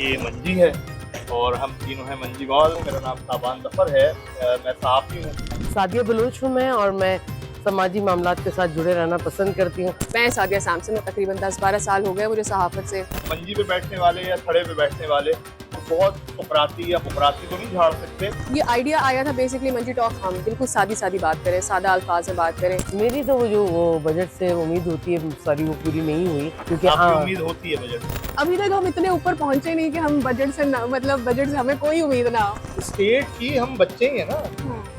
ये मंजी है और हम तीनों हैं मंजी बॉल। मेरा नाम ताबान ज़फ़र है। मैं सहाफ़ी हूँ। सादिया बलूच हूँ मैं, और मैं समाजी मामलात के साथ जुड़े रहना पसंद करती हूँ। मैं सादिया सैमसन हूँ। तकरीबन 10-12 साल हो गए मुझे सहाफ़त से। मंजी पे बैठने वाले या थड़े पे बैठने वाले तो बहुत फुकराती या बुकराती तो नहीं झाड़ सकते। ये आइडिया आया था बेसिकली मंजी टॉक, हम बिल्कुल सादी सादी बात करें, सादा अल्फाज में बात करें। मेरी तो वो बजट से उम्मीद होती है सारी वो पूरी नहीं हुई, क्योंकि आपकी उम्मीद होती है बजट से? अभी तक हम इतने ऊपर पहुंचे नहीं कि हम बजट से मतलब बजट से हमें कोई उम्मीद ना हो। स्टेट की हम बच्चे ही हैं ना,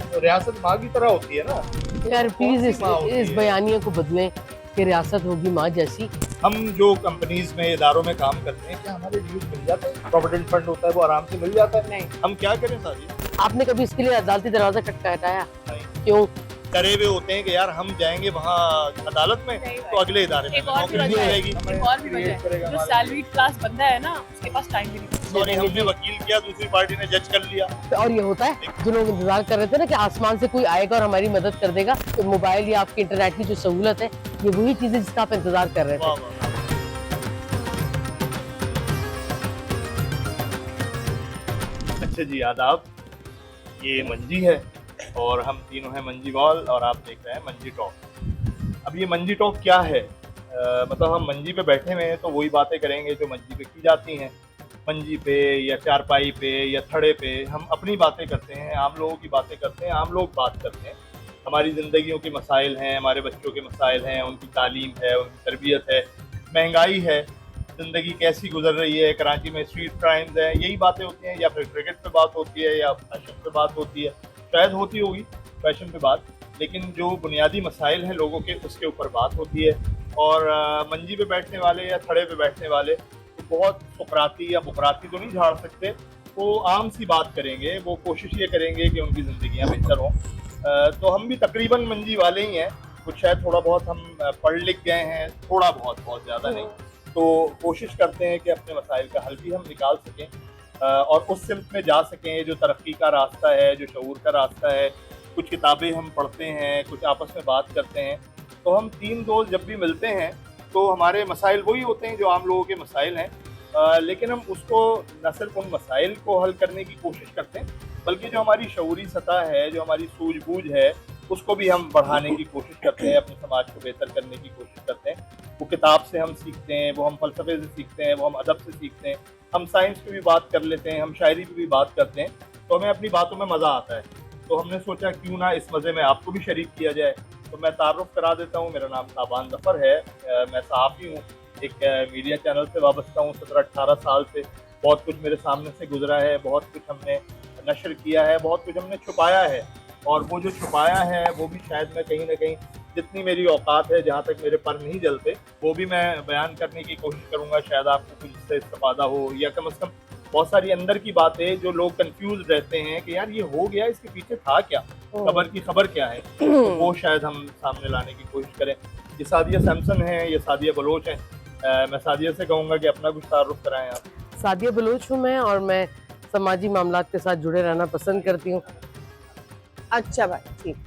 तो रियासत माँ की तरह होती है ना। यार प्लीज कौन सी माँ होती इस है? बयानिया को बदलें कि रियासत होगी माँ जैसी। हम जो कंपनीज में इदारों में काम करते हैं, क्या हमारे ड्यूज मिल जाता है? प्रोविडेंट फंड होता है वो आराम से मिल जाता है। नहीं। हम क्या करें सारी? आपने कभी इसके लिए अदालती दरवाजा खटखटाया? नहीं। क्यों? डरे हुए होते हैं कि यार हम जाएंगे वहाँ अदालत में नहीं तो अगले इदारे में एक और भी नौकरी मिल वजह है, जाएगी। एक और भी वजह है, जो सैलरीड क्लास बंदा है ना उसके पास टाइम भी नहीं। सॉरी, हमने वकील किया, दूसरी पार्टी ने जज कर लिया। और ये होता है, जो लोग इंतजार कर रहे थे ना कि आसमान से कोई आएगा और हमारी मदद कर देगा, तो मोबाइल या आपके इंटरनेट की जो सहूलत है, ये वही चीजें जिसका आप इंतजार कर रहे वाह थे। वाह। अच्छा जी, आदाब। ये मंजी है और हम तीनों हैं मंजी बॉल और आप देख रहे हैं मंजी टॉक। अब ये मंजी टॉक क्या है? मतलब हम मंजी पे बैठे हुए हैं तो वही बातें करेंगे जो मंजी पे की जाती हैं। मंजी पे या चारपाई पे या थड़े पे हम अपनी बातें करते हैं, आम लोगों की बातें करते हैं, आम लोग बात करते हैं। हमारी ज़िंदगियों के मसाइल हैं, हमारे बच्चों के मसाइल हैं, उनकी तालीम है, उनकी तरबियत है, महंगाई है, ज़िंदगी कैसी गुजर रही है, कराची में स्ट्रीट क्राइम्स हैं, यही बातें होती हैं। या फिर क्रिकेट पे बात होती है या फैशन पे बात होती है, शायद होती होगी फैशन पे बात, लेकिन जो बुनियादी मसाइल हैं लोगों के उसके ऊपर बात होती है। और मंजी पे बैठने वाले या थड़े पे बैठने वाले तो बहुत फुकराती या बुकराती तो नहीं झाड़ सकते। वो आम सी बात करेंगे, वो कोशिश ये करेंगे कि उनकी ज़िंदगियाँ बेहतर हों। तो हम भी तकरीबन मंजी वाले ही हैं, कुछ शायद थोड़ा बहुत हम पढ़ लिख गए हैं, थोड़ा बहुत, बहुत ज़्यादा नहीं। तो कोशिश करते हैं कि अपने मसाइल का हल भी हम निकाल सकें और उस सिमत में जा सकें जो तरक्की का रास्ता है, जो शऊर का रास्ता है। कुछ किताबें हम पढ़ते हैं, कुछ आपस में बात करते हैं। तो हम तीन दोस्त जब भी मिलते हैं तो हमारे मसाइल वही होते हैं जो आम लोगों के मसाइल हैं, लेकिन हम उसको न सिर्फ उन मसाइल को हल करने की कोशिश करते हैं, बल्कि जो हमारी शऊरी सतह है, जो हमारी सूझबूझ है, उसको भी हम बढ़ाने की कोशिश करते हैं, अपने समाज को बेहतर करने की कोशिश करते हैं। वो किताब से हम सीखते हैं, वो हम फ़लसफ़े से सीखते हैं, वो हम अदब से सीखते हैं, हम साइंस पे भी बात कर लेते हैं, हम शायरी पे भी बात करते हैं, तो हमें अपनी बातों में मज़ा आता है। तो हमने सोचा क्यों ना इस मज़े में आपको भी शरीक किया जाए। तो मैं तारुफ़ करा देता हूँ, मेरा नाम ताबान ज़फ़र है। मैं सहाफ़ी हूँ, एक मीडिया चैनल से वाबस्ता हूँ 17-18 साल से। बहुत कुछ मेरे सामने से गुजरा है, बहुत कुछ हमने नशर किया है, बहुत कुछ हमने छुपाया है, और वो जो छुपाया है वो भी शायद मैं कहीं ना कहीं जितनी मेरी औकात है, जहाँ तक मेरे पर नहीं जलते, वो भी मैं बयान करने की कोशिश करूँगा। शायद आपको कुछ इससे इस्तेफादा हो, या कम से कम बहुत सारी अंदर की बातें जो लोग कंफ्यूज रहते हैं कि यार ये हो गया, इसके पीछे था क्या, खबर की खबर क्या है, तो वो शायद हम सामने लाने की कोशिश करें। ये सादिया सैमसन है, ये सादिया बलोच हैं। मैं सादिया से कहूँगा कि अपना कुछ तारुफ कराएं आप। सादिया बलूच हूँ मैं, और मैं समाजी मामलात के साथ जुड़े रहना पसंद करती हूँ, अच्छा भाई, ठीक।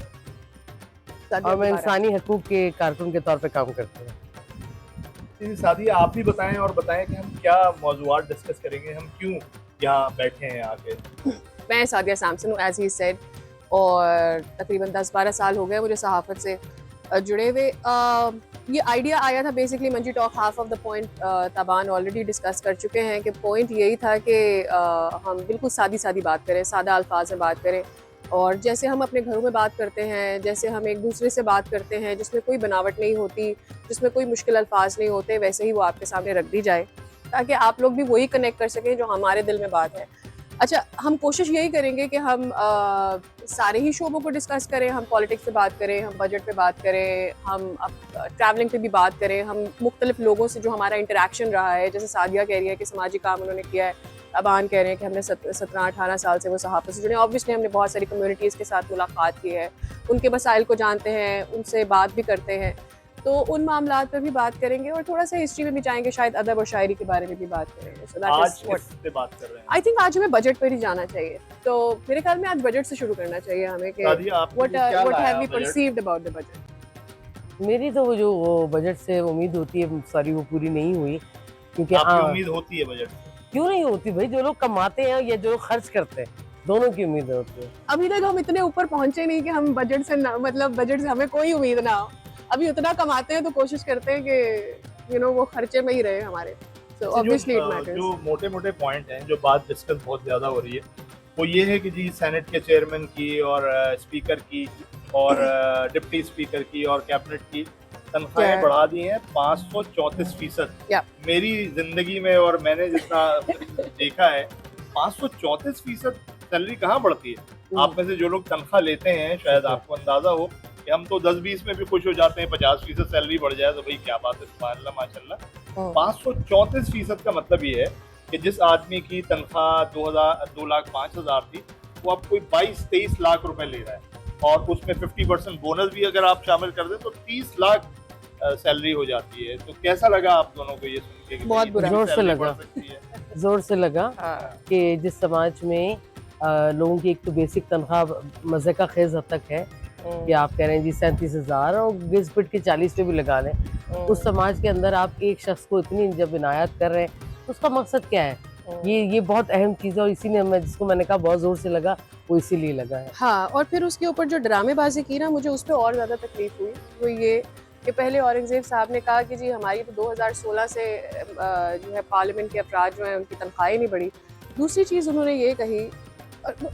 और मैं इंसानी हकूक के कारकुन के तौर पे काम करती हूँ। सादिया, आप भी बताएं और बताएं कि हम क्या मौज़ूआत डिस्कस करेंगे, हम क्यों यहाँ बैठे हैं आके। मैं सादिया सैमसन हूँ, एज ही सेड, और तकरीबन 10-12 साल हो गए मुझे सहाफ़त से जुड़े हुए। ये आइडिया आया था बेसिकली मंजी talk, half of the point ताबान ऑलरेडी डिस्कस कर चुके हैं कि पॉइंट यही था कि हम बिल्कुल सादी सादी बात करें, सादा अल्फाज में बात करें, और जैसे हम अपने घरों में बात करते हैं, जैसे हम एक दूसरे से बात करते हैं, जिसमें कोई बनावट नहीं होती, जिसमें कोई मुश्किल अल्फाज नहीं होते, वैसे ही वो आपके सामने रख दी जाए, ताकि आप लोग भी वही कनेक्ट कर सकें जो हमारे दिल में बात है। अच्छा, हम कोशिश यही करेंगे कि हम सारे ही शोबों को डिस्कस करें। हम पॉलिटिक्स पे बात करें, हम बजट पे बात करें, हम ट्रैवलिंग पे भी बात करें, हम मुख्तलिफ लोगों से जो हमारा इंटरेक्शन रहा है, जैसे सादिया कह रही है कि समाजी काम उन्होंने किया है, अबान कह रहे हैं कि हमने 17-18 साल से वो सहाफ़त से जुड़े। ऑब्वियसली हमने बहुत सारी कम्युनिटीज़ के साथ मुलाकात की है, उनके मसाइल को जानते हैं, उनसे बात भी करते हैं, तो उन मामलात पर भी बात करेंगे, और थोड़ा सा हिस्ट्री में भी जाएंगे, शायद अदब और शायरी के बारे में भी बात करेंगे। So that आज is what किस पे बात कर रहे हैं? आई थिंक आज हमें बजट पर ही जाना चाहिए। तो मेरे ख्याल में आज बजट से शुरू करना चाहिए हमें कि सादिया, आपके what लिए क्या what लाया have we budget? perceived about the budget? मेरी तो वो बजट से उम्मीद होती है सारी वो पूरी नहीं हुई, क्योंकि आपकी उम्मीद होती है बजट से? क्यों नहीं होती भाई? जो लोग कमाते हैं या जो लोग खर्च करते हैं, दोनों की उम्मीदें होती है। अभी तक हम इतने ऊपर पहुंचे नहीं कि हम बजट से मतलब बजट से हमें कोई उम्मीद ना हो। अभी उतना कमाते हैं तो कोशिश करते हैं कि वो खर्चे में ही रहे हमारे। So obviously it matters. जो मोटे मोटे पॉइंट हैं, जो बात डिस्कस बहुत ज्यादा हो रही है, वो ये है कि जी सेनेट के चेयरमैन की और स्पीकर की और डिप्टी स्पीकर की और कैबिनेट की तनख्वाहें Yeah. बढ़ा दी हैं 534%। Yeah. मेरी जिंदगी में और मैंने जितना देखा है 534% सैलरी कहाँ बढ़ती है। आप में से जो लोग तनख्वाह लेते हैं शायद आपको अंदाजा हो कि हम तो 10-20 में भी खुश हो जाते हैं, 50% सैलरी बढ़ जाए तो भाई क्या बात है, सुभान अल्लाह माशाल्लाह। 534% का मतलब ये है कि जिस आदमी की तनख्वाह 2,05,000 थी, वो अब कोई 22-23 लाख रुपए ले रहा है, और उसमें 50% बोनस भी अगर आप शामिल कर दें तो 30 लाख सैलरी हो जाती है। तो कैसा लगा आप दोनों को ये सुन के कि बहुत भाई बुरा। इतनी जोर से सैलरी लगा। बढ़ सकती है? जोर से लगा हाँ। कि जिस समाज में लोगों की एक तो बेसिक तनख्वाह मजे का खेज हद तक है कि आप कह रहे हैं जी 37,000 और घिस पिट के 40 पे भी लगा लें, उस समाज के अंदर आप एक शख्स को इतनी जब इनायत कर रहे हैं तो उसका मकसद क्या है? ये बहुत अहम चीज़ है, और इसीलिए मैं जिसको मैंने कहा बहुत जोर से लगा, वो इसीलिए लगा है। हाँ, और फिर उसके ऊपर जो ड्रामेबाजी की ना, मुझे उस पर और ज़्यादा तकलीफ हुई। वो ये कि पहले औरंगजेब साहब ने कहा कि जी हमारी तो 2016 से जो है पार्लियामेंट के अफराद जो हैं उनकी तनख्वाहें नहीं बढ़ी। दूसरी चीज़ उन्होंने ये कही,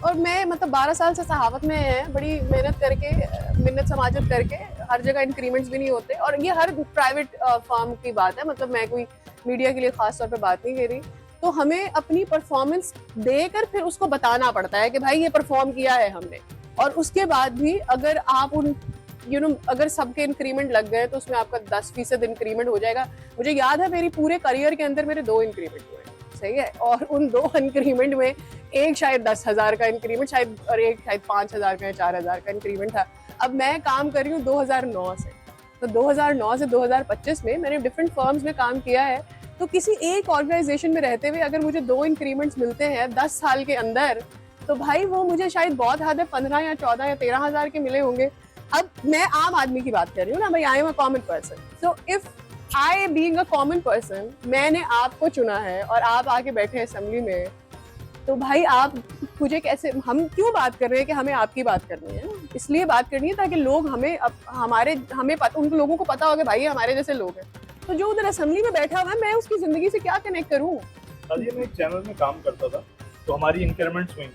और मैं मतलब 12 साल से सहावत में है, बड़ी मेहनत करके, मिन्नत समाजत करके, हर जगह इंक्रीमेंट्स भी नहीं होते, और ये हर प्राइवेट फर्म की बात है, मतलब मैं कोई मीडिया के लिए खास तौर पे बात नहीं कर रही। तो हमें अपनी परफॉर्मेंस देकर फिर उसको बताना पड़ता है कि भाई ये परफॉर्म किया है हमने, और उसके बाद भी अगर आप उन अगर सबके इंक्रीमेंट लग गए तो उसमें आपका 10% इंक्रीमेंट हो जाएगा। मुझे याद है मेरी पूरे करियर के अंदर मेरे 2 इंक्रीमेंट हुए, सही है, और उन 2 इंक्रीमेंट में एक शायद 10,000 का इंक्रीमेंट शायद, और एक शायद 5,000 का या 4,000 का इंक्रीमेंट था। अब मैं काम कर रही हूँ 2009 से, तो 2009 से 2025 में मैंने डिफरेंट फर्म्स में काम किया है। तो किसी एक ऑर्गेनाइजेशन में रहते हुए अगर मुझे 2 इंक्रीमेंट्स मिलते हैं 10 साल के अंदर, तो भाई वो मुझे शायद बहुत हद है 15 या 14 या 13,000 के मिले होंगे। अब मैं आम आदमी की बात कर रही हूँ ना भाई, I am a common person, so if I being a common person, मैंने आपको चुना है और आप आके बैठे हैं असेंबली में, तो भाई आप मुझे कैसे, हम क्यों बात कर रहे हैं कि हमें आपकी बात करनी है? इसलिए बात करनी है ताकि लोग हमें उन लोगों को पता होगा भाई ये हमारे जैसे लोग हैं। तो जो उधर असेंबली में बैठा हुआ है, मैं उसकी जिंदगी से क्या कनेक्ट करूँ? अभी मैं एक चैनल में काम करता था, तो हमारी इंक्रीमेंट्स हुई,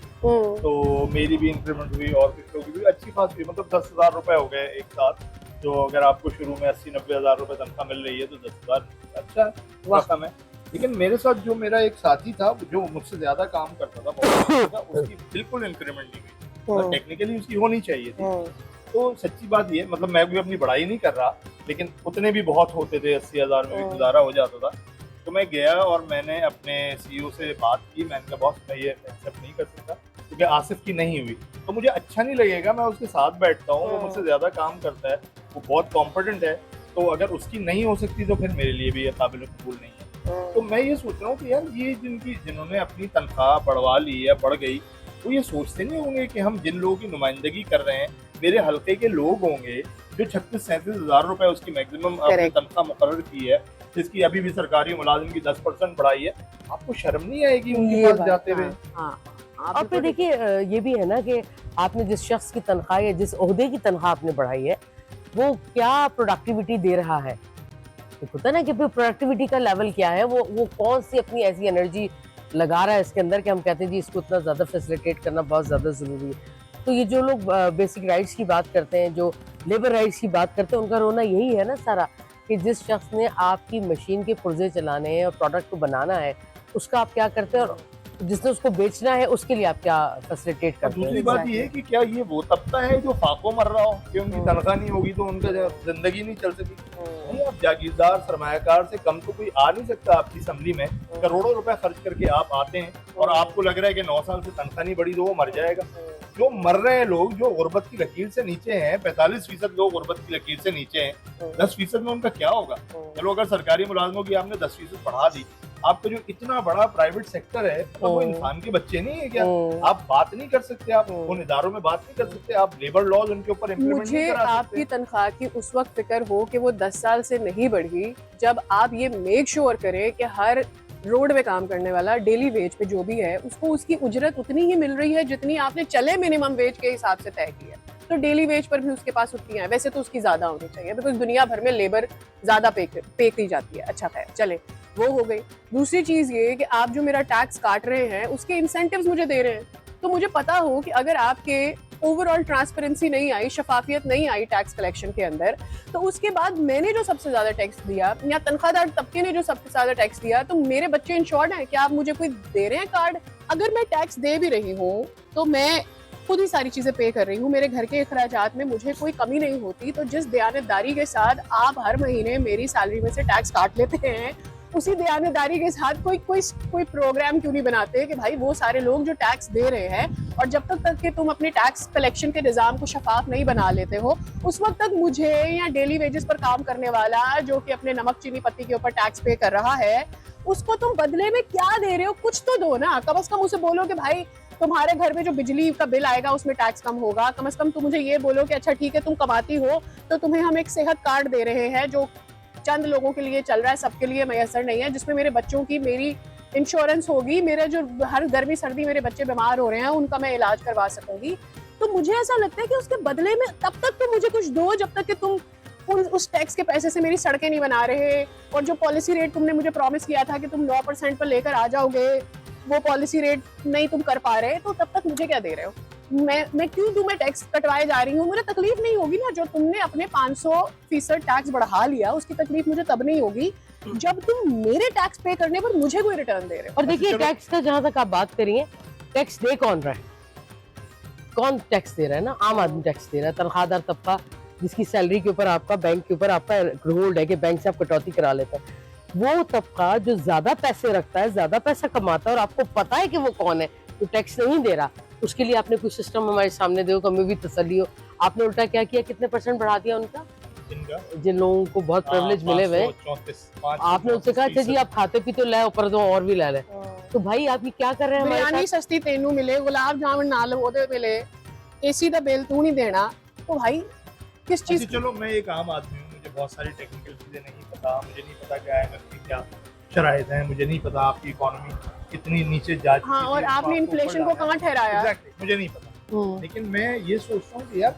तो मेरी भी इंक्रीमेंट हुई और कुछ लोगों की भी अच्छी खास हुई, मतलब 10,000 रुपए हो गए एक साथ। जो अगर आपको शुरू में 80-90 हज़ार रुपए तनख्वाह मिल रही है तो 10,000 अच्छा रकम है। लेकिन मेरे साथ जो मेरा एक साथी था जो मुझसे ज्यादा काम करता था, बहुत अच्छा था, उसकी बिल्कुल इंक्रीमेंट नहीं हुई, टेक्निकली उसकी होनी चाहिए थी। तो सच्ची बात ये, मतलब मैं भी अपनी बड़ाई नहीं कर रहा, लेकिन उतने भी बहुत होते थे, 80,000 में भी गुजारा हो जाता था। तो मैं गया और मैंने अपने सीईओ से बात की, मैंने कहा बॉस मैं ये एक्सेप्ट नहीं कर सकता क्योंकि आसिफ की नहीं हुई, तो मुझे अच्छा नहीं लगेगा, मैं उसके साथ बैठता हूँ, वो मुझसे ज़्यादा काम करता है, वो बहुत कॉम्पिटेंट है, तो अगर उसकी नहीं हो सकती तो फिर मेरे लिए भी ये काबिल कबूल नहीं है। तो मैं ये सोच रहा हूँ कि यार ये जिन्होंने अपनी तनख्वाह बढ़वा ली या बढ़ गई, वो ये सोचते नहीं होंगे कि हम जिन लोगों की नुमाइंदगी कर रहे हैं, मेरे हल्के के लोग होंगे जो 36-37 हज़ार रुपए उसकी मैक्सिमम अपनी तनख्वाह मुकर्रर की है, जिसकी अभी भी सरकारी मुलाजिम की 10% बढ़ाई है, आपको शर्म नहीं आएगी उनके पास जाते हुए? और फिर देखिए ये भी है ना कि आपने जिस शख्स की तनख्वाह या जिस ओहदे की तनख्वाह आपने बढ़ाई है, वो क्या प्रोडक्टिविटी दे रहा है, होता है ना कि फिर प्रोडक्टिविटी का लेवल क्या है, वो कौन सी अपनी ऐसी एनर्जी लगा रहा है इसके अंदर कि हम कहते हैं जी इसको इतना ज़्यादा फैसिलिटेट करना बहुत ज़्यादा ज़रूरी है। तो ये जो लोग बेसिक राइट्स की बात करते हैं, जो लेबर राइट्स की बात करते हैं, उनका रोना यही है ना सारा, कि जिस शख्स ने आपकी मशीन के पुर्जे चलाने हैं और प्रोडक्ट को बनाना है, उसका आप क्या करते हैं, और जिसने उसको बेचना है उसके लिए आप क्या फैसिलिटेट करते हैं। दूसरी बात ये है कि क्या ये वो तबका है जो फाको मर रहा हो कि उनकी तनख्वाह नहीं होगी तो उनका जिंदगी नहीं चल सकी? नहीं, आप जागीरदार सरमायाकार से कम तो कोई आ नहीं सकता आपकी असेंबली में, करोड़ों रुपए खर्च करके आप आते हैं और आपको लग रहा है कि 9 साल से तनख्वाह नहीं बढ़ी तो वो मर जाएगा। जो मर रहे हैं लोग, जो गुर्बत की लकीर से नीचे हैं, 45% लोग गुर्बत की लकीर से नीचे हैं, 10% में उनका क्या होगा? चलो अगर सरकारी मुलाजमों की आपने 10% बढ़ा दी, आपका जो इतना बड़ा प्राइवेट सेक्टर है, तो वो इंसान के बच्चे नहीं है क्या? आप बात नहीं कर सकते, आप उन इदारों में बात नहीं कर सकते, आप लेबर लॉज उनके ऊपर इम्प्लीमेंट नहीं मुझे करा सकते। आपकी तनख्वाह की उस वक्त फिक्र हो कि वो 10 साल से नहीं बढ़ी, जब आप ये मेक श्योर करें कि हर रोड में काम करने वाला डेली वेज पे जो भी है उसको उसकी उजरत उतनी ही मिल रही है जितनी आपने चले मिनिमम वेज के हिसाब से तय की है, तो डेली वेज पर भी उसके पास उतनी है। वैसे तो उसकी ज्यादा होनी चाहिए बिकॉज दुनिया भर में लेबर ज्यादा पे की जाती है। अच्छा खैर चले, वो हो गई। दूसरी चीज ये कि आप जो मेरा टैक्स काट रहे हैं उसके इंसेंटिव्स मुझे दे रहे हैं, तो मुझे पता हो कि अगर आपके ओवरऑल ट्रांसपेरेंसी नहीं आई, शफाफियत नहीं आई टैक्स कलेक्शन के अंदर, तो उसके बाद मैंने जो सबसे ज्यादा टैक्स दिया या तनख्वाहदार तबके ने जो सबसे ज्यादा टैक्स दिया, तो मेरे बच्चे इंश्योर्ड हैं? क्या आप मुझे कोई दे रहे हैं कार्ड? अगर मैं टैक्स दे भी रही हूँ तो मैं खुद ही सारी चीजें पे कर रही हूँ, मेरे घर के अखराजात में मुझे कोई कमी नहीं होती। तो जिस दयानतदारी के साथ आप हर महीने मेरी सैलरी में से टैक्स काट लेते हैं, उसी दयानतदारी के साथ कोई प्रोग्राम क्यों नहीं बनाते कि भाई वो सारे लोग जो टैक्स दे रहे हैं, और जब तक कि तुम अपने टैक्स कलेक्शन के निज़ाम को शफाफ नहीं बना लेते हो, उस वक्त तक मुझे या डेली वेजेस पर काम करने वाला जो कि अपने नमक चीनी पत्ती के ऊपर टैक्स पे कर रहा है, उसको तुम बदले में क्या दे रहे हो? कुछ तो दो ना। कम से कम उसे बोलो कि भाई तुम्हारे घर में जो बिजली का बिल आएगा उसमें टैक्स कम होगा। कम से कम तुम मुझे ये बोलो कि अच्छा ठीक है तुम कमाती हो तो तुम्हें हम एक सेहत कार्ड दे रहे हैं जो चंद लोगों के लिए चल रहा है, सबके लिए मैसर नहीं है, जिसमें मेरे बच्चों की मेरी इंश्योरेंस होगी, मेरे जो हर गर्मी सर्दी मेरे बच्चे बीमार हो रहे हैं उनका मैं इलाज करवा सकूंगी। तो मुझे ऐसा लगता है कि उसके बदले में तब तक तुम मुझे कुछ दो जब तक कि तुम उस टैक्स के पैसे से मेरी सड़कें नहीं बना रहे, और जो पॉलिसी रेट तुमने मुझे प्रॉमिस किया था कि तुम 9% पर लेकर आ जाओगे, वो पॉलिसी रेट नहीं तुम कर पा रहे, तो तब तक मुझे क्या दे रहे हो? मैं क्यों दूं? मैं टैक्स कटवाए जा रही हूँ, मुझे तकलीफ नहीं होगी ना। जो तुमने अपने 500% टैक्स बढ़ा लिया उसकी तकलीफ मुझे तब नहीं होगी जब तुम मेरे टैक्स पे करने पर मुझे कोई रिटर्न दे रहे हो। और देखिए टैक्स का जहां तक आप बात करिए, टैक्स दे कौन रहा है? कौन टैक्स दे रहा है? ना आम आदमी टैक्स दे रहा है, तनख्वाहदार तबका जिसकी सैलरी के ऊपर आपका बैंक के ऊपर आपका होल्ड है कि बैंक से आप कटौती करा लेते हैं, वो तबका जो ज्यादा पैसे रखता है, ज्यादा पैसा कमाता है और आपको पता है कि वो कौन है, तो टैक्स नहीं दे रहा, उसके लिए आपने कोई सिस्टम हमारे सामने दे, हमें भी तसल्ली हो। आपने उल्टा क्या किया, कितने % बढ़ा दिया उनका? जिन लोगों को बहुत प्रिविलेज मिले हुए, आपने उनसे कहा अच्छा जी आप खाते पीते ले ऊपर दो और भी ले ले। तो भाई आप ये क्या कर रहे हैं? बिरयानी सस्ती तेनू मिले, गुलाब जामुन नाल ओदे मिले, एसी दा बिल तू नहीं देना, तो भाई किस चीज? चलो मैं एक आम आदमी हूँ, मुझे बहुत सारी टेक्निकल चीजें नहीं पता, मुझे नहीं पता क्या है की क्या शराइत है, मुझे नहीं पता आपकी इकोनॉमी कितनी नीचे जा चुकी है। हाँ, और आपने इन्फ्लेशन को कहाँ ठहराया? मुझे नहीं पता, लेकिन मैं ये सोचता हूँ कि यार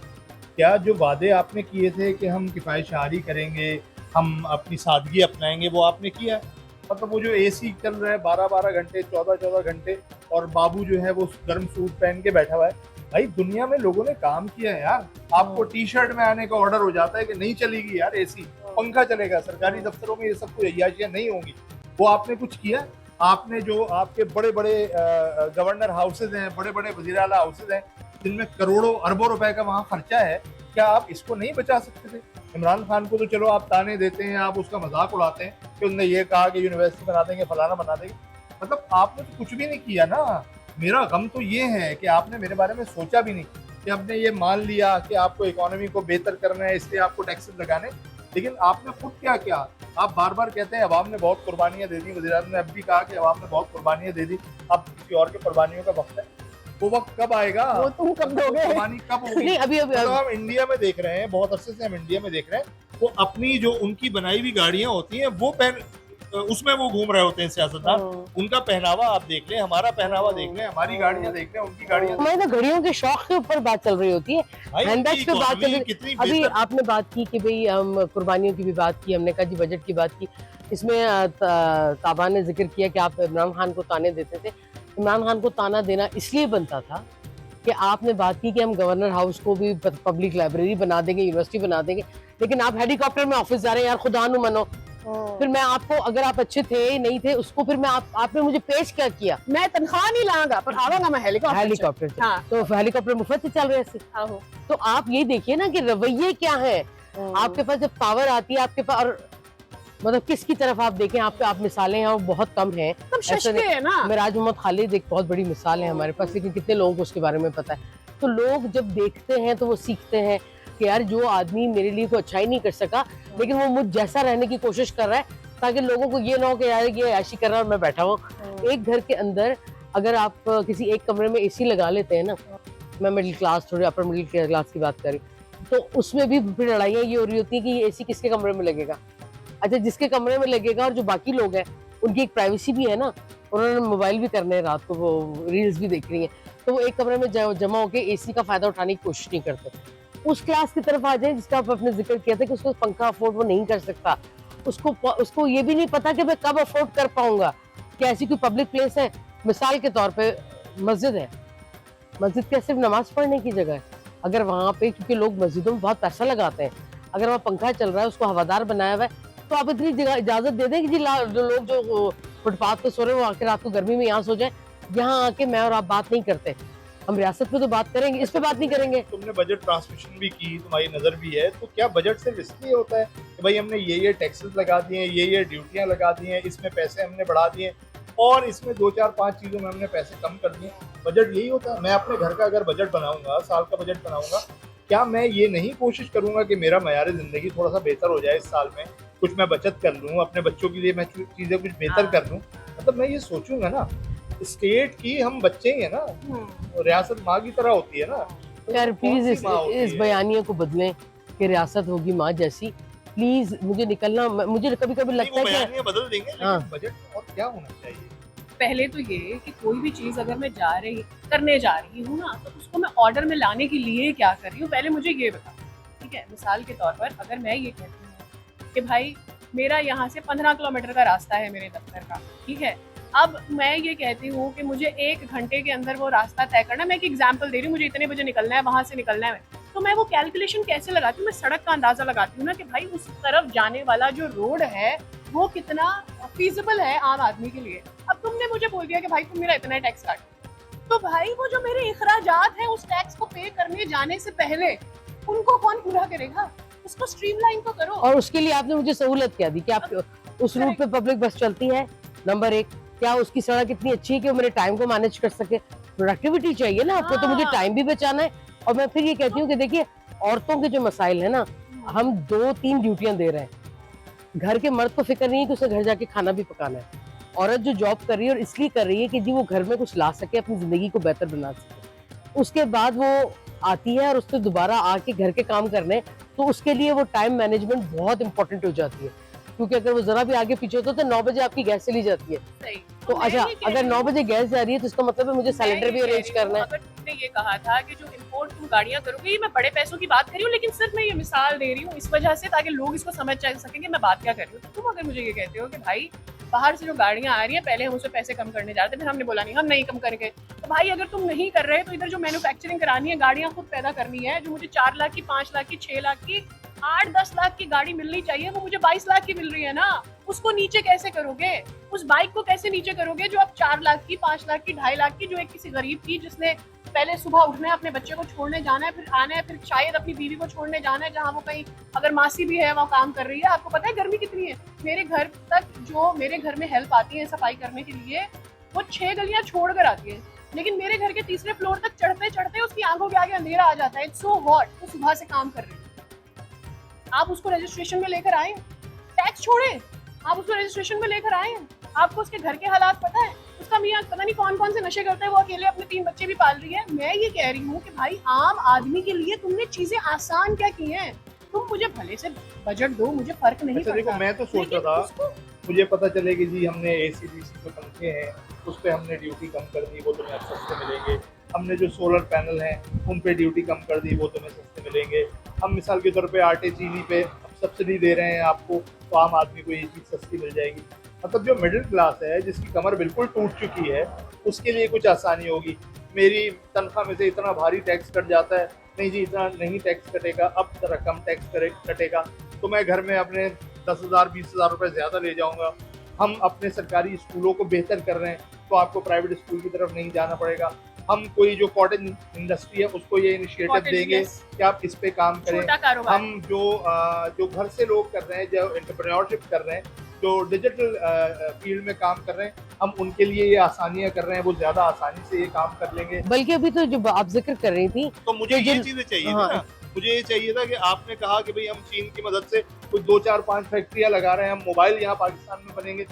क्या जो वादे आपने किए थे कि हम किफायतशारी करेंगे, हम अपनी सादगी अपनाएंगे, वो आपने किया है? मतलब वो जो एसी चल रहा है 12-12 घंटे, 14-14 घंटे, और बाबू जो है वो गर्म सूट पहन के बैठा हुआ है। भाई दुनिया में लोगों ने काम किया है यार। आपको टी शर्ट में आने का ऑर्डर हो जाता है कि नहीं चलेगी यार एसी, पंखा चलेगा। सरकारी दफ्तरों में ये सब कुछ अय्याशियां नहीं होंगी, वो आपने कुछ किया? आपने जो आपके बड़े बड़े गवर्नर हाउसेज हैं, बड़े बड़े वज़ीर आला हाउसेज हैं, जिनमें करोड़ों अरबों रुपए का वहाँ खर्चा है, क्या आप इसको नहीं बचा सकते थे? इमरान खान को तो चलो आप ताने देते हैं, आप उसका मजाक उड़ाते हैं कि उन्होंने ये कहा कि यूनिवर्सिटी बना देंगे, फलाना बना देंगे, मतलब आपने तो कुछ भी नहीं किया ना। मेरा गम तो ये है कि आपने मेरे बारे में सोचा भी नहीं, कि आपने ये मान लिया कि आपको इकोनॉमी को बेहतर करना है इसलिए आपको टैक्सेस लगाने, लेकिन आपने खुद क्या किया? आप बार बार कहते हैं अवाम ने बहुत कुर्बानियां दे दी, वज़ीर-ए-आज़म ने अब भी कहा कि अवाम ने बहुत कुर्बानियां दे दी, अब किसी और के कुर्बानियों का वक्त है। वो वक्त कब आएगा? वो तुम कब दोगे? कुर्बानी कब होगी? नहीं अभी तो हम इंडिया में देख रहे हैं, बहुत अरसे से हम इंडिया में देख रहे हैं, वो अपनी जो उनकी बनाई हुई गाड़ियां होती हैं वो उसमें वो घूम रहे होते हैं सियासतदान। उनका पहनावा आप देख लें, हमारा पहनावा देख लें, हमारी गाड़ियां देख लें, उनकी गाड़ियां। हमारे तो घड़ियों के शौक के ऊपर बात चल रही होती है, हैंडबैग्स पे बात चल रही है। अभी आपने बात की कि भाई हम कुर्बानियों की भी बात की, हमने कहा जी बजट की बात की, इसमें ताबा ने जिक्र किया कि आप इमरान खान को ताने देते थे। इमरान खान को ताना देना इसलिए बनता था कि आपने बात की कि हम गवर्नर हाउस को भी पब्लिक लाइब्रेरी बना देंगे, यूनिवर्सिटी बना देंगे, लेकिन आप हेलीकॉप्टर में ऑफिस जा रहे हैं यार, खुदा नु मनो। फिर मैं आपको, अगर आप अच्छे थे नहीं थे उसको, फिर मैं आपने मुझे पेश क्या किया? मैं तनख्वाह नहीं लाऊंगा पर आवांगा मैं हेलीकॉप्टर से। हाँ। तो हेलीकॉप्टर मुफ्त से चल रहे हैं। तो आप ये देखिए ना कि रवैये क्या है आपके पास जब पावर आती है आपके पास, और मतलब किसकी तरफ आप देखें, आप मिसालें हैं और बहुत कम हैं। है ना, मिराज मोहम्मद खालिद एक बहुत बड़ी मिसाल है हमारे पास, लेकिन कितने लोगों को उसके बारे में पता है? तो लोग जब देखते हैं तो वो सीखते हैं कि यार जो आदमी मेरे लिए कोई अच्छाई नहीं कर सका, लेकिन वो मुझ जैसा रहने की कोशिश कर रहा है, ताकि लोगों को ये ना हो कि यार ये ऐशी कर रहा है और मैं बैठा हूँ। एक घर के अंदर अगर आप किसी एक कमरे में एसी लगा लेते हैं ना, मैं मिडिल क्लास, थोड़ी अपर मिडिल क्लास की बात करी, तो उसमें भी फिर लड़ाइयाँ ये हो रही होती है कि ये एसी किसके कमरे में लगेगा। अच्छा जिसके कमरे में लगेगा और जो बाकी लोग हैं उनकी एक प्राइवेसी भी है ना, उन्होंने मोबाइल भी करने हैं रात को, वो रील्स भी देख रही हैं, तो वो एक कमरे में जमा होकर एसी का फायदा उठाने की कोशिश नहीं करते। उस क्लास की तरफ आ जाए जिसका आप अपने जिक्र किया था कि उसको पंखा अफोर्ड वो नहीं कर सकता, उसको ये भी नहीं पता कि मैं कब अफोर्ड कर पाऊंगा, कि ऐसी कोई पब्लिक प्लेस है, मिसाल के तौर पे मस्जिद है, मस्जिद क्या सिर्फ नमाज पढ़ने की जगह है, अगर वहाँ पे, क्योंकि लोग मस्जिदों में बहुत पैसा लगाते हैं, अगर वहाँ पंखा चल रहा है, उसको हवादार बनाया हुआ है, तो आप इतनी जगह इजाजत दे दें कि जी जो लोग जो फुटपाथ पे सो रहे हैं वो आके रात को गर्मी में यहाँ सो जाए। यहाँ आके मैं और आप बात नहीं करते, हम रियासत में तो बात करेंगे, इस पे बात नहीं करेंगे। तुमने बजट ट्रांसमिशन भी की, तुम्हारी नजर भी है, तो क्या बजट सिर्फ इसलिए होता है कि भाई हमने ये टैक्सेस लगा दिए, ये ड्यूटियां लगा दी हैं, इसमें पैसे हमने बढ़ा दिए और इसमें 2-4-5 चीजों में हमने पैसे कम कर दिए, बजट यही होता है? मैं अपने घर का अगर बजट बनाऊंगा, साल का बजट बनाऊंगा, क्या मैं ये नहीं कोशिश करूंगा कि मेरा मयार जिंदगी थोड़ा सा बेहतर हो जाए इस साल में, कुछ मैं बचत कर लूँ, अपने बच्चों के लिए मैं चीजें कुछ बेहतर कर लूँ? मतलब मैं ये सोचूंगा ना, स्टेट की हम बच्चे ही है ना, रियासत माँ की तरह होती है ना। तो यार कौन प्लीज सी माँ होती इस है? बयानिए को बदलें कि रियासत होगी माँ जैसी। प्लीज मुझे निकलना, मुझे कभी कभी नहीं, लगता वो है कि बयानियां बदल देंगे, हाँ। लेकिन बजट और क्या होना चाहिए? पहले तो ये कि कोई भी चीज अगर मैं करने जा रही हूँ ना, तो उसको मैं ऑर्डर में लाने के लिए क्या कर रही हूँ, पहले मुझे ये बता। ठीक है, मिसाल के तौर पर अगर मैं ये कहती हूँ कि भाई मेरा यहाँ से 15 किलोमीटर का रास्ता है मेरे दफ्तर का, ठीक है, अब मैं ये कहती हूँ कि मुझे 1 घंटे के अंदर वो रास्ता तय करना है, मैं एक एग्जाम्पल दे रही हूँ, मुझे इतने बजे निकलना है, वहां से निकलना है, तो मैं वो कैलकुलेशन कैसे लगाती हूँ, मैं सड़क का अंदाजा लगाती हूँ ना कि भाई उस तरफ जाने वाला जो रोड है वो कितना फीजिबल है आम आदमी के लिए। अब तुमने मुझे बोल दिया कि भाई तुम मेरा इतना टैक्स काट, तो भाई वो जो मेरे इखराजात हैं उस टैक्स को पे करने जाने से पहले उनको कौन पूरा करेगा? उसको स्ट्रीमलाइन तो करो। और उसके लिए आपने मुझे सहूलत क्या दी कि आप उस रूट पे पब्लिक बस चलती है, नंबर 1, क्या उसकी सड़क इतनी अच्छी है कि वो मेरे टाइम को मैनेज कर सके? प्रोडक्टिविटी चाहिए ना आपको, तो मुझे टाइम भी बचाना है। और मैं फिर ये कहती हूँ कि देखिए, औरतों के जो मसाइल है ना, हम 2-3 ड्यूटियां दे रहे हैं, घर के मर्द को फिक्र नहीं है कि उसे घर जाके खाना भी पकाना है। औरत जो जॉब कर रही है और इसलिए कर रही है कि जी वो घर में कुछ ला सके, अपनी जिंदगी को बेहतर बना सके, उसके बाद वो आती है और उससे दोबारा आके घर के काम करने, तो उसके लिए वो टाइम मैनेजमेंट बहुत इंपॉर्टेंट हो जाती है, क्योंकि अगर वो जरा भी आगे पीछे होता तो 9 बजे आपकी गैस चली जाती है। सही। तो मैं अच्छा, ये कह अगर रही 9 हूँ- बजे गैस जा रही है तो इसका मतलब है मुझे सिलेंडर भी अरेंज करना है। अगर तुमने ये कहा था कि जो इम्पोर्ट तुम गाड़ियां करोगे, ये मैं बड़े पैसों की बात कर रही हूँ, लेकिन सिर्फ मैं ये मिसाल दे रही हूँ इस वजह से ताकि लोग इसको समझ सकें कि मैं बात क्या कर रही हूँ। तो तुम अगर मुझे ये कहते हो कि भाई बाहर से जो गाड़ियां आ रही है, पहले हम उससे पैसे कम करने जा रहे थे, फिर हमने बोला नहीं, हम नहीं कम करेंगे, तो भाई अगर तुम नहीं कर रहे तो इधर जो मैन्युफैक्चरिंग करानी है, गाड़ियां खुद पैदा करनी है, जो मुझे 4 लाख की, 5 लाख की, 6 लाख की, 8-10 लाख की गाड़ी मिलनी चाहिए, वो मुझे 22 लाख की मिल रही है ना, उसको नीचे कैसे करोगे? उस बाइक को कैसे नीचे करोगे जो आप 4 लाख की, 5 लाख की, 2.5 लाख की, जो एक किसी गरीब की, जिसने पहले सुबह उठना है, अपने बच्चे को छोड़ने जाना है, फिर आना है, फिर शायद अपनी बीवी को छोड़ने जाना है, जहाँ वो कहीं अगर मासी भी है वहाँ काम कर रही है। आपको पता है गर्मी कितनी है? मेरे घर तक जो मेरे घर में हेल्प आती है सफाई करने के लिए, वो 6 गलियां छोड़ कर आती है, लेकिन मेरे घर के तीसरे फ्लोर तक चढ़ते चढ़ते उसकी आंखों के आगे अंधेरा आ जाता है। इट्स सो हॉट, वो सुबह से काम कर रही है। आप उसको रजिस्ट्रेशन में लेकर आए, टैक्स छोड़े, आप उसको रजिस्ट्रेशन में लेकर आए, आपको उसके घर के हालात पता है, उसका मियाँ पता नहीं कौन कौन से नशे करता है, वो अकेले अपने 3 बच्चे भी पाल रही है। मैं ये कह रही हूँ कि भाई आम आदमी के लिए तुमने चीजें आसान क्या की हैं? तुम मुझे भले से बजट दो, मुझे फर्क नहीं अच्छा पड़ता। देखो, मैं तो सोच लेकिन रहा था, उसको- मुझे पता चले कि जी हमने AC/DC जो पंखे हैं उस पर हमने ड्यूटी कम कर दी, वो तुम्हें अब सस्ते मिलेंगे, हमने जो सोलर पैनल हैं उन पे ड्यूटी कम कर दी, वो तुम्हें सस्ते मिलेंगे, हम मिसाल के तौर पे आटे चीनी पे सब्सिडी दे रहे हैं आपको, तो आम आदमी को ये चीज़ सस्ती मिल जाएगी। मतलब जो मिडिल क्लास है, जिसकी कमर बिल्कुल टूट चुकी है, उसके लिए कुछ आसानी होगी। मेरी तनख्वाह में से इतना भारी टैक्स कट जाता है, नहीं जी इतना नहीं टैक्स कटेगा, अब जरा कम टैक्स कटेगा, तो मैं घर में अपने 10,000-20,000 रुपये ज़्यादा ले जाऊँगा। हम अपने सरकारी स्कूलों को बेहतर कर रहे हैं, तो आपको प्राइवेट स्कूल की तरफ नहीं जाना पड़ेगा। हम कोई जो कॉटेज इंडस्ट्री है उसको ये इनिशिएटिव Cottage, देंगे yes. कि आप इस पे काम करें। छोटा कारोबार। हम जो घर से लोग कर रहे हैं, जो एंटरप्रेन्योरशिप कर रहे हैं, जो डिजिटल फील्ड में काम कर रहे हैं, हम उनके लिए ये आसानियां कर रहे हैं, वो ज़्यादा आसानी से ये काम कर लेंगे। बल्कि अभी तो जो आप जिक्र कर रही थी, तो मुझे तो ये जिन- चीजें चाहिए थी हाँ। ना, मुझे ये चाहिए था कि आपने कहा कि भाई हम चीन की मदद से कुछ 2-4-5 फैक्ट्रियां लगा रहे हैं, हम मोबाइल यहाँ पाकिस्तान में बनेंगे,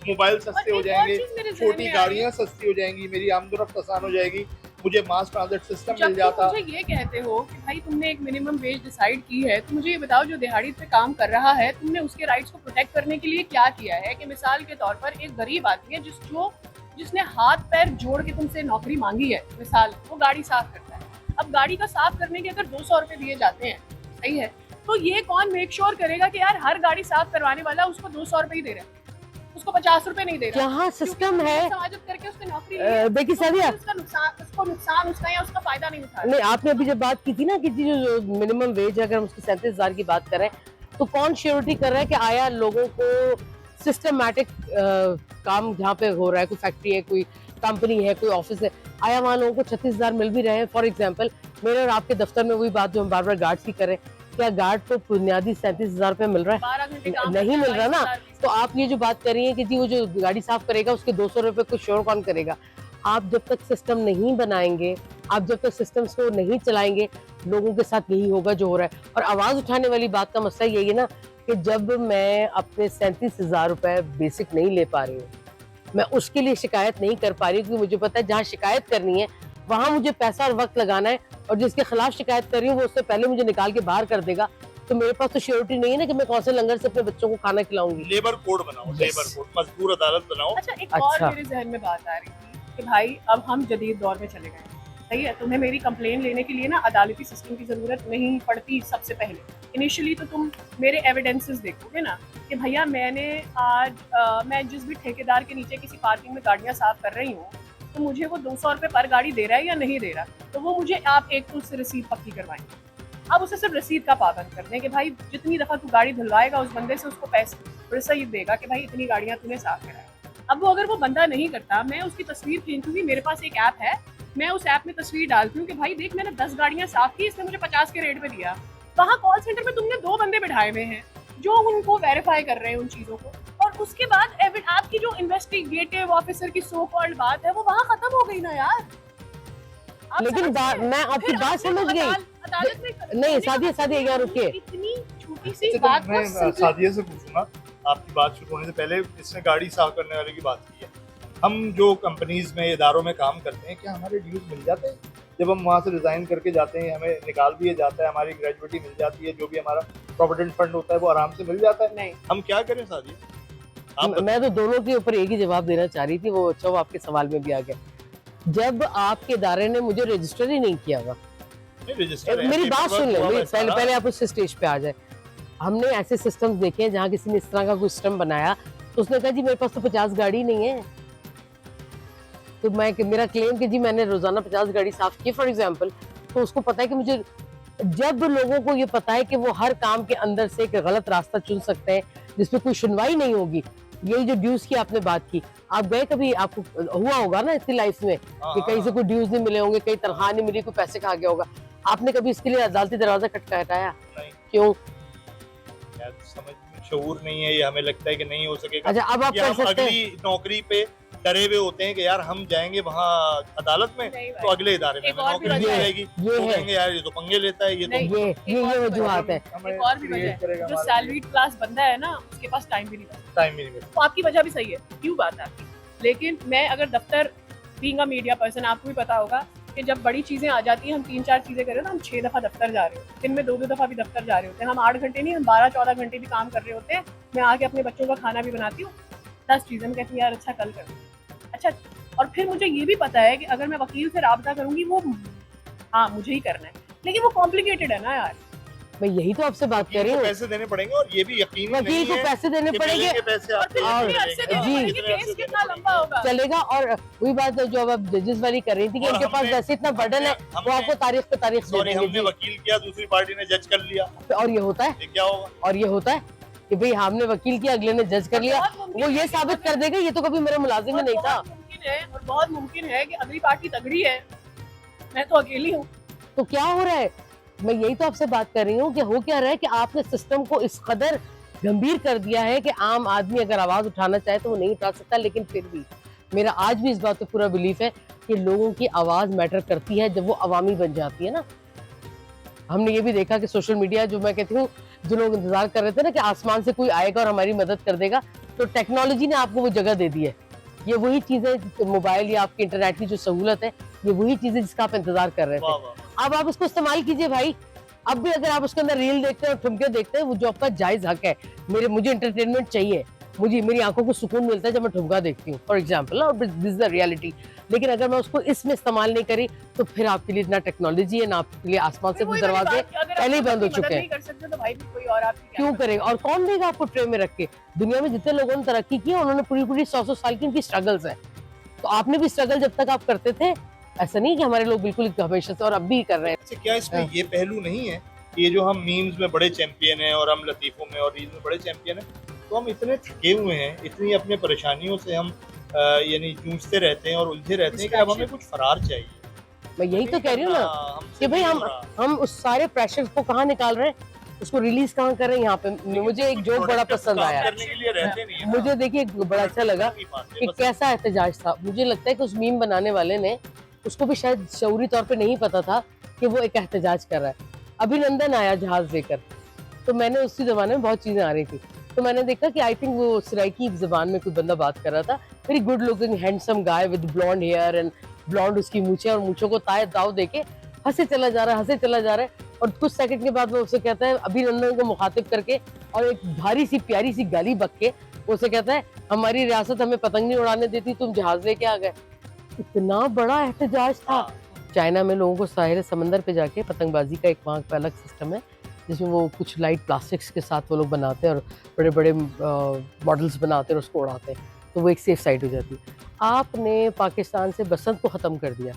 मोबाइल सस्ते हो और एक और जाएंगे, चीज़ मेरे ज़हन छोटी में आ रही है। गाड़ियां सस्ती हो जाएंगी, मेरी आमदोरफ्त आसान हो जाएगी। मुझे मास ट्रांजिट सिस्टम जब मिल तुम जाता। मुझे ये कहते हो कि भाई तुमने एक मिनिमम वेज डिसाइड की है, तो मुझे ये बताओ जो दिहाड़ी पे काम कर रहा है, तुमने उसके राइट्स को प्रोटेक्ट करने के लिए क्या किया है? कि मिसाल के तौर पर एक गरीब आदमी है जिसने हाथ पैर जोड़ के तुमसे नौकरी मांगी है, मिसाल वो गाड़ी साफ करता है। अब गाड़ी का साफ करने के अगर 200 रुपए दिए जाते हैं, सही है, तो ये कौन मेक श्योर करेगा कि यार हर गाड़ी साफ करवाने वाला उसको 200 रुपए ही दे रहा है, उसको 50 रुपए नहीं दे रहा? जहाँ सिस्टम है, समाजत करके उसने नौकरी ली है, देखिए तो सादिया, उसका नुकसान उसका या उसका फायदा नहीं उठा रहा। नहीं आपने अभी जब बात की थी ना कि जो मिनिमम वेज है, अगर हम उसकी 37,000 की बात करें तो कौन श्योरिटी कर रहा है कि आया लोगों को सिस्टमेटिक काम जहाँ पे हो रहा है, कोई फैक्ट्री है, कोई कंपनी है, कोई ऑफिस है, आया वहाँ लोगों को 36,000 मिल भी रहे हैं? फॉर एग्जाम्पल मेरे और आपके दफ्तर में वही बात जो हम बार बार गार्ड्स की करें, क्या गार्ड को बुनियादी 37,000 रुपए मिल रहा है? 12 घंटे काम नहीं मिल रहा ना। 22,000 तो आप ये जो बात कर रही हैं कि जी वो जो गाड़ी साफ करेगा उसके 200 रुपए को श्योर कौन करेगा? आप जब तक सिस्टम नहीं बनाएंगे, आप जब तक सिस्टम्स को नहीं चलाएंगे, लोगों के साथ यही होगा जो हो रहा है। और आवाज उठाने वाली बात का मसला यही है ना कि जब मैं अपने 37,000 रुपए बेसिक नहीं ले पा रही हूँ, मैं उसके लिए शिकायत नहीं कर पा रही हूँ, क्योंकि मुझे पता है जहाँ शिकायत करनी है वहां मुझे पैसा और वक्त लगाना है, और जिसके खिलाफ शिकायत कर रही हूँ वो उससे पहले मुझे निकाल के बाहर कर देगा, तो मेरे पास तो श्योरिटी नहीं है ना कि मैं कौन से लंगर से अपने बच्चों को खाना खिलाऊंगी। लेबर कोड बनाओ, Yes. लेबर कोड, मजदूर अदालत बनाओ। अच्छा, एक और अच्छा। मेरे जहन में बात आ रही थी कि भाई अब हम जदीद दौर में चले गए, सही है, तुम्हें मेरी कंप्लेन लेने के लिए ना अदालती सिस्टम की जरूरत नहीं पड़ती। सबसे पहले इनिशियली तो तुम मेरे एविडेंसेस देखोगे ना कि भैया मैं जिस भी ठेकेदार के नीचे किसी पार्किंग में गाड़ियां साफ कर रही हूँ, तो मुझे वो 200 रुपए पर गाड़ी दे रहा है या नहीं दे रहा, तो वो मुझे आप एक तो उससे रसीद पक्की करवाएंगे। अब उसे सिर्फ रसीद का पाबंद कर दें कि भाई जितनी दफा तू गाड़ी धुलवाएगा उस बंदे से उसको पैसे रसीद देगा कि भाई इतनी गाड़ियां तूने साफ कराई। अब वो अगर वो बंदा नहीं करता, मैं उसकी तस्वीर खींचूंगी, मेरे पास एक ऐप है, मैं उस ऐप में तस्वीर डालती हूँ कि भाई देख मैंने 10 गाड़ियां साफ की, इसने मुझे 50 के रेट पे दिया। वहाँ कॉल सेंटर में तुमने 2 बंदे बिठाए हुए हैं जो उनको वेरीफाई कर रहे हैं उन चीजों को, और उसके बाद आपकी जो इन्वेस्टिगेटिव ऑफिसर की सो कॉल्ड बात है वो वहाँ खत्म हो गई ना यार। आप लेकिन समझ रहे हैं? मैं आपकी फिर बात आपने समझ गई। अदालत में नहीं सादिया यार रुकिए, इतनी छोटी सी अच्छा, बात तो मैं को सादिया से पूछूंगा, आपकी बात शुरू होने से पहले इसने गाड़ी साफ करने वाले की बात की है। हम जो कंपनीज में, इदारों में काम करते हैं, क्या हमारे ड्यूज मिल जाते हैं? जब हम वहाँ से रिजाइन करके जाते हैं हमें निकाल दिया जाता है, हमारी ग्रेजुएटी मिल जाती है, जो भी हमारा प्रोविडेंट फंड होता है वो आराम से मिल जाता है। नहीं, हम क्या करें सादिया? आप मैं तो दोनों के ऊपर एक ही जवाब देना चाह रही थी, वो अच्छा वो आपके सवाल में भी आ गया। जब आपके इदारे ने मुझे रजिस्टर ही नहीं किया हुआ, रजिस्टर मेरी बात सुन ले, पहले आप उस स्टेज पे आ जाए। हमने ऐसे सिस्टम्स देखे हैं जहाँ किसी ने इस तरह का कोई सिस्टम बनाया, तो उसने कहा जी मेरे पास तो 50 गाड़ी नहीं है, तो मेरा क्लेम कि जी मैंने रोजाना 50 गाड़ी साफ की फॉर एग्जांपल, तो उसको पता है कि मुझे, जब लोगों को ये पता है कि वो हर काम के अंदर से एक गलत रास्ता चुन सकते हैं जिसमें कोई सुनवाई नहीं होगी, यही जो ड्यूज की आपने बात की, आप गए कभी, आपको हुआ होगा ना इसकी लाइफ में कि कहीं से कोई ड्यूज नहीं मिले होंगे, कहीं तनख्वाह नहीं मिली, कोई पैसे खा गया होगा, आपने कभी इसके लिए अदालती दरवाजा खटखटाया? नहीं। क्यों? यार समझ में शऊर नहीं है, ये हमें लगता है कि नहीं हो सकेगा। अच्छा अब आप या कर हम सकते हैं, अगली नौकरी पे डरे हुए होते हैं कि यार हम जाएंगे वहाँ अदालत में नहीं तो अगले इदारे में एक हमें और भी नौकरी वजह मिल है, जाएगी, ये तो है, कहेंगे यार ये तो पंगे लेता है, ये तो नहीं, ये वजूहत है। एक और भी वजह है, जो सैलरीड क्लास बंदा है ना उसके पास टाइम भी नहीं बचता। टाइम ही नहीं मिलता। तो आपकी वजह भी सही है, क्यों बात है आपकी, लेकिन मैं अगर दफ्तर बीइंग अ मीडिया पर्सन, आपको भी पता होगा कि जब बड़ी चीजें आ जाती हैं, हम 3-4 चीजें कर रहे हो ना, हम 6 दफा दफ्तर जा रहे हो, दिन में 2-2 दफा भी दफ्तर जा रहे होते हैं, हम 8 घंटे नहीं, हम 12-14 घंटे भी काम कर रहे होते हैं। मैं आके अपने बच्चों का खाना भी बनाती हूँ, 10 चीजें मैं कहती हूँ यार अच्छा कल कर, अच्छा, और फिर मुझे ये भी पता है कि अगर मैं वकील से राब्ता करूंगी वो हाँ मुझे ही करना है, लेकिन वो कॉम्प्लिकेटेड है ना यार। मैं यही तो आपसे बात कर रही हूँ, पैसे देने पड़ेंगे और ये भी यकीन वकील नहीं को है पैसे देने कि पड़ेंगे, मिलेंगे पैसे और आपको फिर और- इतने अरसे देने जी। पड़ेंगे, केस कितना लंबा होगा। चलेगा। और वही बात है जो अब आप जजेस वाली कर रही थी कि और इनके पास हमने- वैसे इतना बर्डन है, वो हमने- आपको तारीख पे तारीख दे सॉरी देंगे हमने जी। वकील किया, दूसरी पार्टी ने जज कर लिया, और ये होता है, ये क्या होगा? और ये होता है कि भाई हमने वकील किया, अगले ने जज कर लिया, बहुत मुमकिन वो ये है साबित कि कर देगा ये तो कभी मेरा मुलाजिम ही और नहीं था। बहुत मुमकिन है, और बहुत मुमकिन है कि अगली पार्टी तगड़ी है, मैं तो अकेली हूँ। तो क्या हो रहा है, मैं यही तो आपसे बात कर रही हूँ कि हो क्या रहा है कि आपने सिस्टम को इस कदर गंभीर कर दिया है कि आम आदमी अगर आवाज उठाना चाहे तो वो नहीं उठा सकता। लेकिन फिर भी मेरा आज भी इस बात पे पूरा बिलीफ है कि लोगों की आवाज मैटर करती है जब वो अवामी बन जाती है ना। हमने ये भी देखा कि सोशल मीडिया, जो मैं कहती हूँ, जो लोग इंतजार कर रहे थे ना कि आसमान से कोई आएगा और हमारी मदद कर देगा, तो टेक्नोलॉजी ने आपको वो जगह दे दी है। ये वही चीजें, मोबाइल या आपके इंटरनेट की जो सहूलत है, ये वही चीज है जिसका आप इंतजार कर रहे वाह थे। वाह। अब आप उसको इस्तेमाल कीजिए भाई। अब भी अगर आप उसके अंदर रील देखते हैं और ठुमके देखते हैं, वो जो आपका जायज हक है। मुझे एंटरटेनमेंट चाहिए, मुझे मेरी आंखों को सुकून मिलता है जब मैं ठुमका देखती हूँ, फॉर एग्जाम्पल, और दिस इज द रियलिटी। लेकिन अगर मैं उसको इसमें इस्तेमाल नहीं करी तो फिर आपके लिए ना टेक्नोलॉजी है, ना आपके लिए आसमान से कुछ दरवाजे पहले ही बंद हो चुके हैं। कर सकते तो भाई कोई और आपकी क्यों करेगा, और कौन देगा आपको ट्रे में रख के? दुनिया में जितने लोगों ने तरक्की की है, उन्होंने पूरी पूरी 100 साल की उनकी स्ट्रगल्स है। तो आपने भी स्ट्रगल जब तक आप करते थे, ऐसा नहीं कि हमारे लोग बिल्कुल हमेशा से और अब भी कर रहे हैं। अच्छा, क्या इसमें हाँ। ये पहलू नहीं है कि ये जो हम मीम्स में बड़े चैंपियन हैं और हम लतीफों में और रील में बड़े चैंपियन हैं, तो हम इतने थके हुए हैं, इतनी अपने परेशानियों से हम यानी जूझते रहते हैं और उलझे रहते हैं कि अब हमें कुछ फरार चाहिए। मैं यही तो कह रही हूँ ना हमसे कि भाई नहीं हो रहा। हम उस सारे प्रेशर को कहाँ निकाल रहे हैं, उसको रिलीज कहाँ कर रहे हैं यहाँ पे। मुझे एक जोक बड़ा Productive पसंद काम आया। करने के लिए रहते नहीं है ना। मुझे देखिए एक बड़ा अच्छा लगा की बात है, कि बस कैसा एहतजाज था। मुझे लगता है कि उस मीम बनाने वाले ने, उसको भी शायद शऊरी तौर पे नहीं पता था कि वो एक एहतजाज कर रहा है। अभिनंदन आया जहाज लेकर, तो मैंने उसी जमाने में बहुत चीजें आ रही थी, तो मैंने देखा कि आई थिंक वो सराइकी जबान में कोई बंदा बात कर रहा था। Very good looking handsome guy with blond hair and blond उसकी मूछें, और मूछों को ताए दाव देके हंसे चला जा रहा है, हंसे चला जा रहा है। और कुछ सेकंड के बाद वो उसे कहता है, अभिनंदन को मुखातिब करके, और एक भारी सी प्यारी सी गाली बक के वो उसे कहता है, हमारी रियासत हमें पतंग नहीं उड़ाने देती, तुम जहाज लेके आ गए। इतना बड़ा एहतजाज था। हाँ। चाइना में लोगों को साहिल समंदर पे जाके पतंगबाजी का एक वहाँ का अलग सिस्टम है, जिसमें वो कुछ लाइट प्लास्टिक्स के साथ वो लोग बनाते हैं और बड़े बड़े मॉडल्स बनाते हैं और उसको उड़ाते हैं, तो वो एक सेफ साइड हो जाती है। आपने पाकिस्तान से बसंत को ख़त्म कर दिया,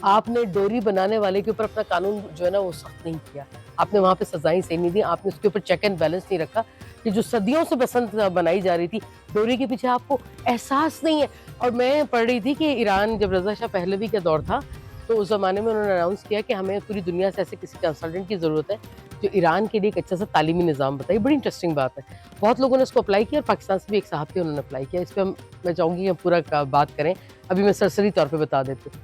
आपने डोरी बनाने वाले के ऊपर अपना कानून जो है ना वो सख्त नहीं किया, आपने वहाँ पे सजाएं सही नहीं दी, आपने उसके ऊपर चेक एंड बैलेंस नहीं रखा कि जो सदियों से बसंत बनाई जा रही थी, डोरी के पीछे आपको एहसास नहीं है। और मैं पढ़ रही थी कि ईरान जब रज़ा शाह पहलवी का दौर था, तो उस ज़माने में उन्होंने अनाउंस किया कि हमें पूरी दुनिया से ऐसे किसी कंसल्टेंट की ज़रूरत है जो ईरान के लिए एक अच्छा सा तालीमी निज़ाम बताए। बड़ी इंटरेस्टिंग बात है। बहुत लोगों ने इसको अप्लाई किया और पाकिस्तान से भी एक साहब थे, उन्होंने अप्लाई किया। इस पर मैं चाहूँगी कि हम पूरा बात करें, अभी मैं सरसरी तौर पर बता देती हूँ।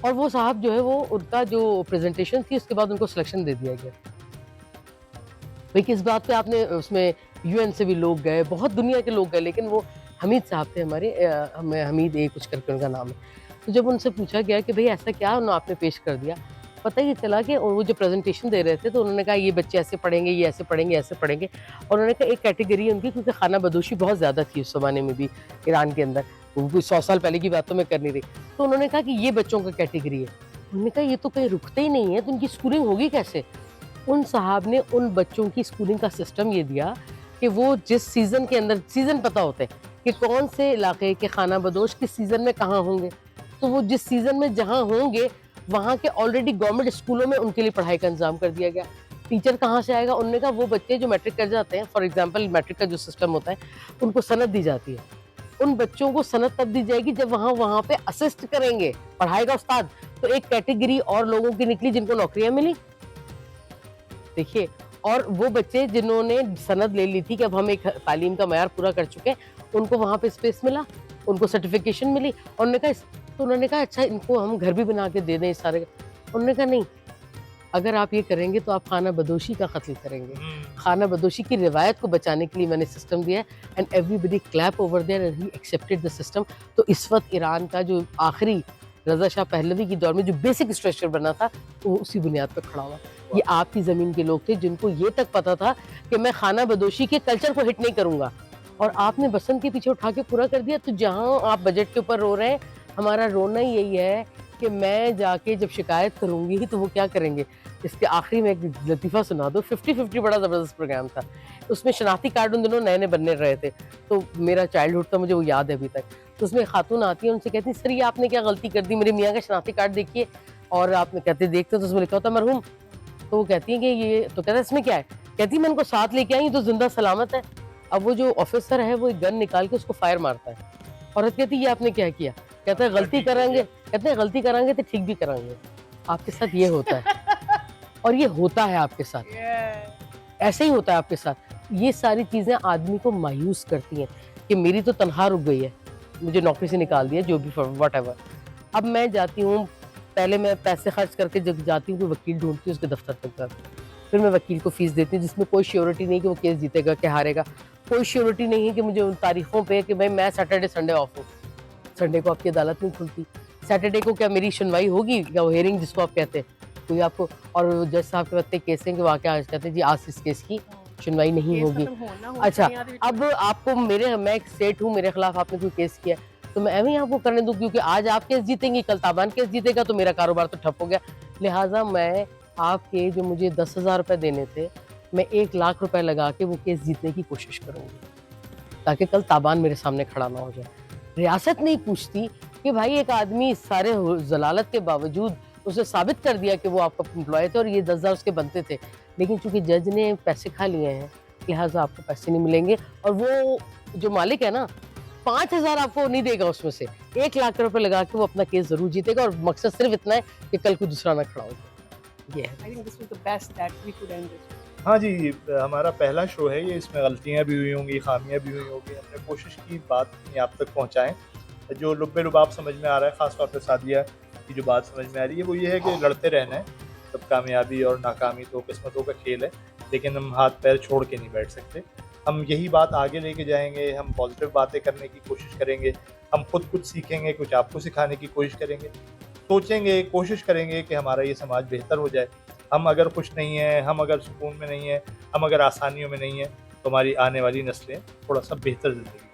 और वो साहब जो है, वो उनका जो प्रेजेंटेशन थी उसके बाद उनको सिलेक्शन दे दिया गया। भाई किस बात पे आपने, उसमें यूएन से भी लोग गए, बहुत दुनिया के लोग गए, लेकिन वो हमीद साहब थे हमारे, हमीद ए कुछ करके उनका नाम है। तो जब उनसे पूछा गया कि भाई ऐसा क्या उन्होंने आपने पेश कर दिया, पता ही चला कि वो जो प्रेजेंटेशन दे रहे थे, तो उन्होंने कहा ये बच्चे ऐसे पढ़ेंगे, ये ऐसे पढ़ेंगे, ऐसे पढ़ेंगे। और उन्होंने कहा एक कैटेगरी उनकी, क्योंकि खाना बदोशी बहुत ज़्यादा थी उस ज़माने में भी ईरान के अंदर, वो कोई 100 साल पहले की बात तो मैं कर नहीं रही, तो उन्होंने कहा कि ये बच्चों का कैटेगरी है। उन्होंने कहा ये तो कहीं रुकते ही नहीं है, तो उनकी स्कूलिंग होगी कैसे? उन साहब ने उन बच्चों की स्कूलिंग का सिस्टम ये दिया कि वो जिस सीज़न के अंदर, सीज़न पता होते हैं कि कौन से इलाके के खाना बदोश किस सीज़न में कहाँ होंगे, तो वो जिस सीज़न में जहाँ होंगे वहाँ के ऑलरेडी गवर्नमेंट स्कूलों में उनके लिए पढ़ाई का इंतजाम कर दिया गया। टीचर कहाँ से आएगा? उन्होंने कहा वो बच्चे जो मैट्रिक कर जाते हैं, फॉर एग्जांपल मैट्रिक का जो सिस्टम होता है, उनको सनद दी जाती है। उन बच्चों को सनद तब दी जाएगी जब वहाँ पे असिस्ट करेंगे, पढ़ाएगा उस्ताद। तो एक कैटेगरी और लोगों की निकली जिनको नौकरियां मिली। देखिए, और वो बच्चे जिन्होंने सनद ले ली थी कि अब हम एक तालीम का मयार पूरा कर चुके हैं, उनको वहाँ पे स्पेस मिला, उनको सर्टिफिकेशन मिली। और उन्होंने कहा अच्छा इनको हम घर भी बना के दे दें इस सारे। उन्होंने कहा नहीं, अगर आप ये करेंगे तो आप खाना बदोशी का कत्ल करेंगे। खाना बदोशी की रिवायत को बचाने के लिए मैंने सिस्टम दिया है, and everybody clap over there and he accepted the system. तो इस वक्त ईरान का जो आखिरी रज़ा शाह पहलवी की दौर में जो बेसिक स्ट्रक्चर बना था, तो वो उसी बुनियाद पर खड़ा हुआ। ये आपकी ज़मीन के लोग थे जिनको ये तक पता था कि मैं खाना बदोशी के कल्चर को हिट नहीं करूँगा, और आपने बसंत के पीछे उठा के पूरा कर दिया। तो जहाँ आप बजट के ऊपर रो रहे हैं, हमारा रोना ही यही है कि मैं जाके जब शिकायत करूँगी तो वो क्या करेंगे। इसके आखिरी में एक लतीफ़ा सुना दो। 50-50 बड़ा ज़बरदस्त प्रोग्राम था, उसमें शनाख्ती कार्ड उन दिनों नए नए बनने रहे थे, तो मेरा चाइल्डहुड था, मुझे वो याद है अभी तक। तो उसमें खातून आती है, उनसे कहती है सर ये आपने क्या गलती कर दी, मेरे मियाँ का शनाख्ती कार्ड देखिए। और आपने कहते देखते तो उसमें लिखा होता मरहूम। तो वो कहती है कि ये, तो कहता है इसमें क्या है? कहती मैं उनको साथ लेके आई, तो जिंदा सलामत है। अब वो जो ऑफिसर है वो एक गन निकाल के उसको फायर मारता है। औरत कहती है ये आपने क्या किया? कहता है गलती कराएंगे, कहते हैं गलती कराएंगे तो ठीक भी कराएंगे। आपके साथ ये होता है, और ये होता है आपके साथ, ऐसे ही होता है आपके साथ। ये सारी चीज़ें आदमी को मायूस करती हैं कि मेरी तो तनख्वाह रुक गई है, मुझे नौकरी से निकाल दिया, जो भी व्हाटएवर। अब मैं जाती हूँ, पहले मैं पैसे खर्च करके जब जाती हूँ, कोई वकील ढूंढती हूँ उसके दफ्तर तक जाती हूँ, फिर मैं वकील को फीस देती हूँ, जिसमें कोई श्योरिटी नहीं कि वो केस जीतेगा कि हारेगा, कोई श्योरिटी नहीं है कि मुझे उन तारीखों पे कि भाई मैं सैटरडे संडे ऑफ हूँ, संडे को आपकी अदालत नहीं खुलती, सैटरडे को क्या मेरी सुनवाई होगी, क्या वो हेयरिंग जिसको आप कहते हैं, कोई आपको, और जज साहब के बताते केस हैं कि वाकई आज कहते हैं जी आज इस केस की सुनवाई नहीं केस होगी। खत्म होना हो अच्छा, नहीं आती अब आपको मैं एक सेठ हूँ, मेरे खिलाफ आपने कोई केस किया तो मैं एवं ही आपको करने दूं, क्योंकि आज आप केस जीतेंगे, कल ताबान केस जीतेगा, तो मेरा कारोबार तो ठप हो गया। लिहाजा मैं आपके जो मुझे 10,000 रुपए देने थे, मैं 1 लाख रुपए लगा के वो केस जीतने की कोशिश करूंगी, ताकि कल ताबान मेरे सामने खड़ा ना हो जाए। रियासत नहीं पूछती कि भाई एक आदमी इस सारे जलालत के बावजूद उसे साबित कर दिया कि वो आपका एम्प्लॉय थे और ये 10,000 उसके बनते थे, लेकिन चूंकि जज ने पैसे खा लिए हैं, लिहाजा आपको पैसे नहीं मिलेंगे। और वो जो मालिक है ना, 5,000 आपको नहीं देगा, उसमें से 1 लाख रुपए लगा के वो अपना केस जरूर जीतेगा, और मकसद सिर्फ इतना है कि कल कोई दूसरा ना खड़ा हो जाए। ये है। I think this was the best that we could and this. हाँ जी, हमारा पहला शो है ये, इसमें गलतियाँ भी हुई होंगी, खामियाँ भी हुई होंगी, हमने कोशिश की बात अपनी आप तक पहुँचाएँ। जो लुब्बे लुबाब समझ में आ रहा है, ख़ासतौर पर सादिया की जो बात समझ में आ रही है वो ये है कि लड़ते रहना है, सब कामयाबी और नाकामी तो किस्मतों का खेल है, लेकिन हम हाथ पैर छोड़ के नहीं बैठ सकते। हम यही बात आगे लेके जाएंगे, हम पॉजिटिव बातें करने की कोशिश करेंगे, हम खुद कुछ सीखेंगे, कुछ आपको सिखाने की कोशिश करेंगे, सोचेंगे, कोशिश करेंगे कि हमारा ये समाज बेहतर हो जाए। हम अगर खुश नहीं हैं, हम अगर सुकून में नहीं हैं, हम अगर आसानियों में नहीं हैं, तो हमारी आने वाली नस्लें थोड़ा सा बेहतर ज़िंदगी